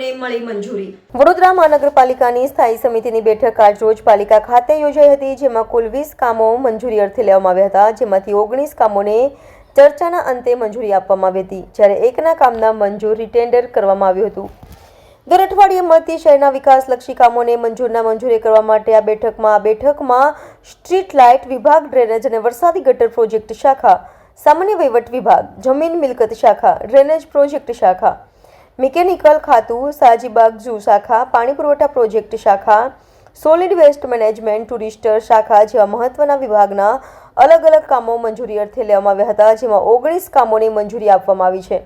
કામોને મળી મંજૂરી। વડોદરા મહાનગરપાલિકાની સ્થાયી સમિતિની બેઠક આજરોજ પાલિકા ખાતે યોજાઈ હતી, જેમાં કુલ 20 કામો મંજૂરી અર્થે લેવામાં આવ્યા હતા, જેમાંથી 19 કામોને ચર્ચાના અંતે મંજૂરી આપવામાં આવી હતી, જ્યારે એકના કામના મંજૂર રિટેન્ડર કરવામાં આવ્યું હતું। દર અઠવાડિયે મળતી શહેરના વિકાસલક્ષી કામોને મંજૂરી કરવા માટે આ બેઠકમાં સ્ટ્રીટ લાઇટ વિભાગ, ડ્રેનેજ અને વરસાદી ગટર પ્રોજેક્ટ શાખા, સામાન્ય વહીવટ વિભાગ, જમીન મિલકત શાખા, ડ્રેનેજ પ્રોજેક્ટ શાખા, મિકેનિકલ ખાતું, સાજીબાગ ઝૂ શાખા, પાણી પુરવઠા પ્રોજેક્ટ શાખા, સોલિડ વેસ્ટ મેનેજમેન્ટ, ટુરિસ્ટ શાખા જેવા મહત્વના વિભાગના અલગ અલગ કામો મંજૂરી અર્થે લેવામાં આવ્યા હતા, જેમાં 19 કામોને મંજૂરી આપવામાં આવી છે,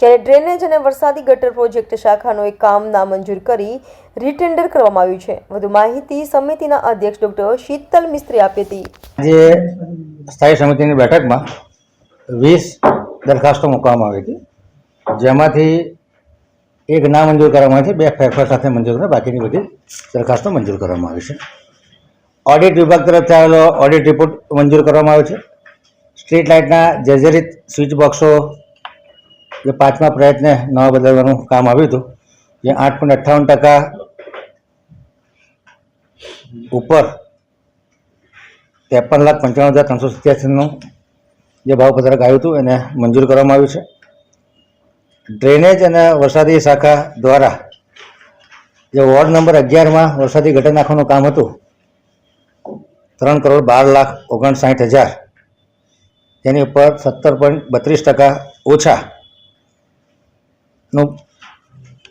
જ્યારે ડ્રેનેજ અને વરસાદી ગટર પ્રોજેક્ટ શાખાનું એક કામ નામંજૂર કરી રિટેન્ડર કરવામાં આવ્યું છે। વધુ માહિતી સમિતિના અધ્યક્ષ ડોક્ટર શીતલ મિસ્ત્રી આપી હતી। આજે સ્થાયી સમિતિની બેઠકમાં 20 દરખાસ્તો મૂકવામાં આવી હતી, જેમાંથી એક નામંજૂર કરવામાં આવી છે, 2 ફેરફાર સાથે મંજૂર કરવા, બાકીની બધી દરખાસ્તો મંજૂર કરવામાં આવી છે। ઓડિટ વિભાગ તરફથી આવેલો ઓડિટ રિપોર્ટ મંજૂર કરવામાં આવ્યો છે। સ્ટ્રીટ લાઇટના જર્જરિત સ્વિચ બોક્સો જે 5મા પ્રયત્ને નવા બદલવાનું કામ આવ્યું હતું, જે 8.58% ઉપર 53,95,387નું જે ભાવપત્રક આવ્યું હતું એને મંજૂર કરવામાં આવ્યું છે। ડ્રેનેજ અને વરસાદી શાખા દ્વારા જે વોર્ડ નંબર 11માં વરસાદી ગટર નાખવાનું કામ હતું, 3,12,59,000, તેની ઉપર 17.32% ઓછાનું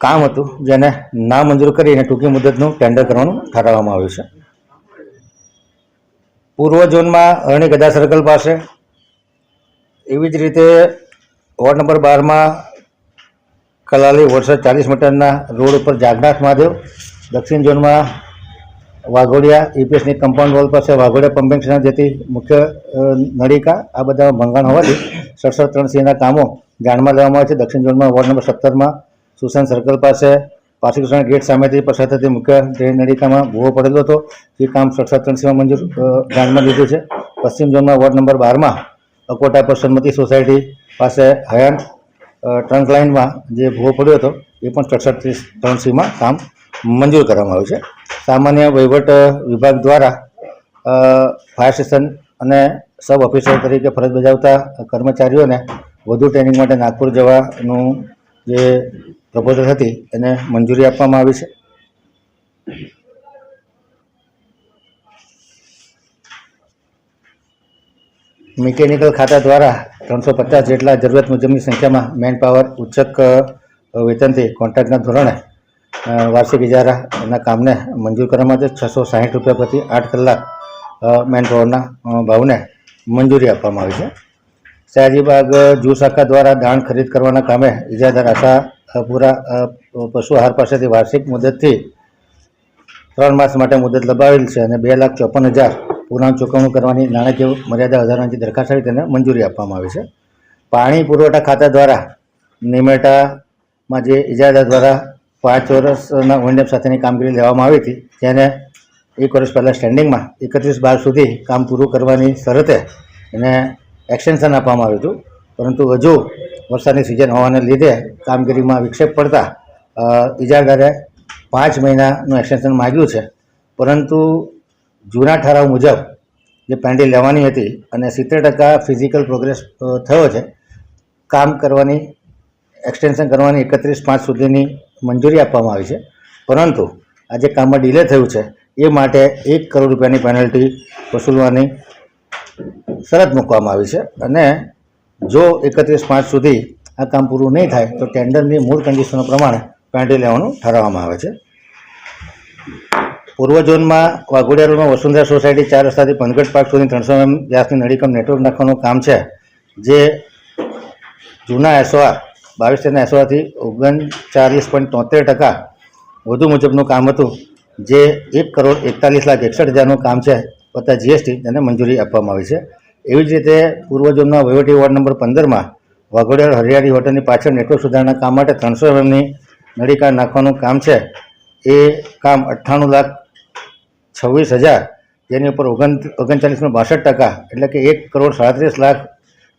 કામ હતું, જેને નામંજૂર કરીને ટૂંકી મુદતનું ટેન્ડર કરવાનું ઠરાવવામાં આવ્યું છે। પૂર્વ ઝોનમાં અરણી ગદા સર્કલ પાસે, એવી જ રીતે વોર્ડ નંબર 12માં કલાલી વરસાદ 40 મીટરના રોડ ઉપર જાગનાથ મહાદેવ, દક્ષિણ ઝોનમાં વાઘોડિયા ઈપીએસની કમ્પાઉન્ડ વોલ પાસે વાઘોડિયા પમ્પિંગ સ્ટેશન જતી મુખ્ય નળિકા, આ બધા ભંગાણ હોવાથી 67-3Cના કામો ધ્યાનમાં લેવામાં આવે છે। દક્ષિણ ઝોનમાં વોર્ડ નંબર 17માં સુશાંત સર્કલ પાસે પાર્સિકૃષ્ણ ગેટ સામેથી પસાર થતી મુખ્ય ડ્રેન નળિકામાં ભૂવો પડેલો હતો, એ કામ 67-3Cમાં મંજૂર ધ્યાનમાં લીધું છે। પશ્ચિમ ઝોનમાં વોર્ડ નંબર 12માં અકોટા પર સન્મતિ સોસાયટી પાસે હયાન ટ્રંક લાઇનમાં જે ભૂવો પડ્યો હતો, એ પણ 67-3Cમાં કામ મંજૂર કરવામાં આવ્યું છે। સામાન્ય વહીવટ વિભાગ દ્વારા ફાયર સ્ટેશન અને સબ ઓફિસર તરીકે ફરજ બજાવતા કર્મચારીઓને વધુ ટ્રેનિંગ માટે નાગપુર જવાનું જે પ્રપોઝલ હતી એને મંજૂરી આપવામાં આવી છે। મિકેનિકલ ખાતા દ્વારા 350 જેટલા જરૂરિયાત મુજબની સંખ્યામાં મેન પાવર ઉચ્ચક વેતનથી કોન્ટ્રાક્ટના ધોરણે વાર્ષિક ઇજારાના કામને મંજૂર કરવામાં આવે છે। 660 રૂપિયા પ્રતિ 8 કલાક મેન પાવરના ભાવને મંજૂરી આપવામાં આવી છે। સાજીબાગ ઝૂ શાખા દ્વારા દાણ ખરીદ કરવાના કામે ઇજાદાર આશાપુરા પશુ આહાર પાસેથી વાર્ષિક મુદતથી 3 માસ માટે મુદત લંબાવેલ છે અને 2,54,000 પુરાણ ચૂકવણું કરવાની નાણાકીય મર્યાદા વધારવાની દરખાસ્ત આવી તેને મંજૂરી આપવામાં આવી છે। પાણી પુરવઠા ખાતા દ્વારા નિમેટામાં જે ઇજાદાર દ્વારા 5 વર્ષના ઓનડેપ સાથેની કામગીરી લેવામાં આવી હતી, તેને 1 વર્ષ પહેલાં સ્ટેન્ડિંગમાં 31/12 સુધી કામ પૂરું કરવાની શરતે એને એક્સટેન્શન આપવામાં આવ્યું હતું, પરંતુ હજુ વરસાદની સિઝન હોવાને લીધે કામગીરીમાં વિક્ષેપ પડતા ઇજાદારે 5 મહિનાનું એક્સટેન્શન માગ્યું છે, પરંતુ જૂના ઠરાવ મુજબ જે પેન્ડિંગ લેવાની હતી અને 70% ફિઝિકલ પ્રોગ્રેસ થયો છે, કામ કરવાની એક્સટેન્શન કરવાની 31/5 સુધીની મંજૂરી આપવામાં આવી છે, પરંતુ આ જે કામમાં ડિલે થયું છે એ માટે 1 કરોડ રૂપિયાની પેનલ્ટી વસૂલવાની શરત મૂકવામાં આવી છે અને જો 31/5 સુધી આ કામ પૂરું નહીં થાય તો ટેન્ડરની મૂળ કન્ડિશનો પ્રમાણે પેનલ્ટી લેવાનું ઠરાવવામાં આવે છે। પૂર્વ ઝોનમાં વાઘોડિયા રોડમાં વસુંધરા સોસાયટી 4 રસ્તાથી પંથગઢ પાર્ક સુધી 300 mm ગેસની નળીકમ નેટવર્ક નાખવાનું કામ છે, જે જૂના SOR 22 SORથી 39.73% વધુ મુજબનું કામ હતું, જે 1,41,61,000નું કામ છે વત્તા GST, તેને મંજૂરી આપવામાં આવી છે। એવી જ રીતે પૂર્વ ઝોનના વહીવટી વોર્ડ નંબર 15માં વાઘોડિયા હરિયાળી હોટલની પાછળ નેટવર્ક સુધારણા કામ માટે 300 mmની નળીકા નાખવાનું કામ છે, એ કામ 98,26,000, જેની ઉપર 39.62% એટલે કે 1,37,00,000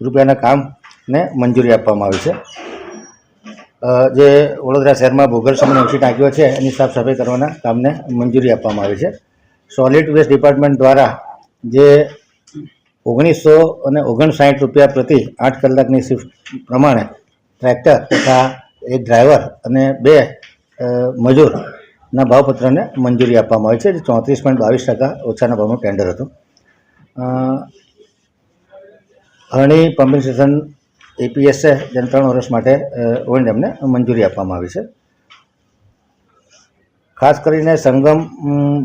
રૂપિયાના કામને મંજૂરી આપવામાં આવી છે। જે વડોદરા શહેરમાં ભૂગર્ભ સમયની ઊંચી ટાંકીઓ છે એની સાફ સફાઈ કરવાના કામને મંજૂરી આપવામાં આવી છે. સોલિડ વેસ્ટ ડિપાર્ટમેન્ટ દ્વારા જે 1959 રૂપિયા પ્રતિ 8 કલાકની શિફ્ટ પ્રમાણે ટ્રેક્ટર તથા એક ડ્રાઈવર અને 2 મજૂરના ભાવપત્રને મંજૂરી આપવામાં આવી છે. જે 34.22% ઓછાના ભાવનું ટેન્ડર હતું. અરણી પમ્પિંગ સ્ટેશન APS છે જેને 3 વર્ષ માટે ઓએનડેમને મંજૂરી આપવામાં આવી છે. ખાસ કરીને સંગમ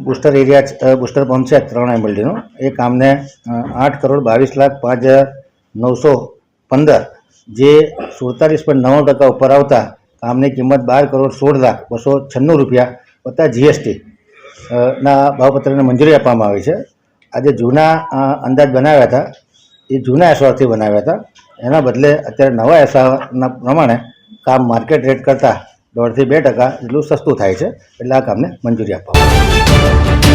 બુસ્ટર એરિયા બુસ્ટર પંપ છે 3 MLDનો એ કામને 8,22,05,915 જે 47.9% ઉપર આવતા કામની કિંમત 12,16,296 રૂપિયા વત્તા GST ના ભાવપત્રને મંજૂરી આપવામાં આવી છે. આજે જૂના અંદાજ બનાવ્યા હતા એ જૂના એસઆરથી બનાવ્યા હતા. એના બદલે અત્યારે નવા એસઆરના પ્રમાણે કામ માર્કેટ રેટ કરતાં 1.5 થી 2% જેટલું સસ્તું થાય છે. એટલે આ કામને મંજૂરી આપવામાં આવી છે.